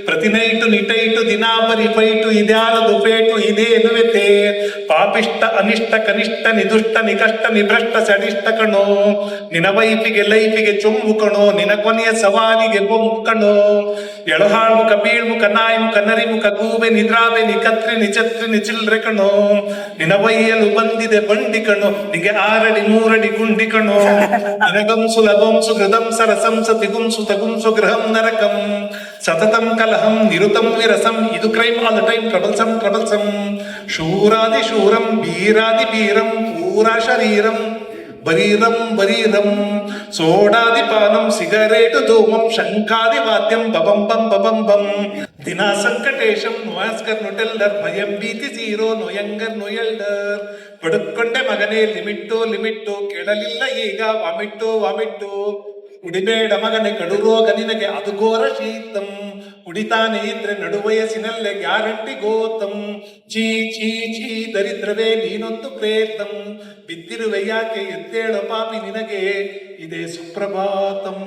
ಪ್ರತಿ ನೈಟು ನಿಟೈಟು ದಿನಾಪರಿ ಪೈಟು ಇದ್ಯಾಲದು ಪೇಟು ಇದೇನು ವ್ಯತೆ ಪಾಪಿಷ್ಟ ಅನಿಷ್ಟ ಕನಿಷ್ಠ ನಿದುಷ್ಟ ನಿಕಷ್ಟ ನಿಭ್ರಷ್ಟ ಸಡಿಷ್ಟ ಕಣೋ ನಿನ ವೈಫಿಗೆ ಲೈಫಿಗೆ ಚೊಂಬು ಕಣೋ ನಿನ ಕೊನೆಯ ಸವಾಲಿಗೆ ಬೊಂಬು ಕಣೋ ಎಳಹಾಳ್ಮುಖ ಬೀಳ್ಮುಖ ನಾಯ್ಮುಖ ನರಿಮುಖ ಗೂಬೆ ನಿದ್ರಾಬೆ ನಿಕತ್ರಿ ನಿಚತ್ರಿ ನಿಚಿಲ್ರೆ ಕಣೋ ನಿನ ವೈಯಲು ಬಂದಿದೆ ಬಂಡಿ ಕಣೋ ನಿಗೆ 6 ಅಡಿ 3 ಅಡಿ ಗುಂಡಿ ಕಣೋ ನಿನಗಂಸು ಲಗಂಸು ಹೃದಂಸ ರಸಂಸ ತಿಗುಂಸು ತಗುಂಸು ಗೃಹಂ ನರಕಂ ಸತತಂ ಕಲಹಂ ನಿರುತಂ ವಿರಸಂ ಇದು ಕ್ರೈಮ್ ಆಲ್ ದ ಟೈಮ್ ಟ್ರಬಲ್ಸಂ ಶೂರಾದಿ ಶೂರಂ ಬೀರಾದಿ ಬೀರಂ ಪೂರಾ ಶರೀರಂ ಬರೀರಂ ಸೋಡಾದಿ ಪಾನಂ ಸಿಗರೇಟು ಧೂಮಂ ಶಂಕಾದಿ ವಾದ್ಯಂ ಬಬಂ ಬಂ ಬಬಂ ಬಂ ದಿನಾ ಸಂಕಟೇಶಂ ನೋಯಾಸ್ಕರ್ ನೊಟೆಲ್ಲರ್ ಭಯಂ ಭೀತಿ ಜೀರೋ ನೋಯಂಗರ್ ನೋಯಲ್ಡರ್ ಪಡುಕೊಂಡೆ ಮಗನೇ ಲಿಮಿಟ್ಟು ಕೇಳಲಿಲ್ಲ ಈಗ ವಾಮಿಟ್ಟು ಉಡಿಬೇಡ ಮಗನೆ ಕಡು ರೋಗ ನಿನಗೆ ಅದು ಘೋರ ಶೀತಂ ಉಡಿತಾನೆ ಇದ್ರೆ ನಡುವಯಸ್ಸಿನಲ್ಲೇ ಗ್ಯಾರಂಟಿ ಗೋತಂ ಛೀ ದರಿದ್ರವೇ ನೀನೊಂದು ಪ್ರೇತಂ ಬಿದ್ದಿರುವೆ ಯಾಕೆ ಎದ್ದೇಳ ಪಾಪಿ ನಿನಗೆ ಇದೇ ಸುಪ್ರಭಾತಂ.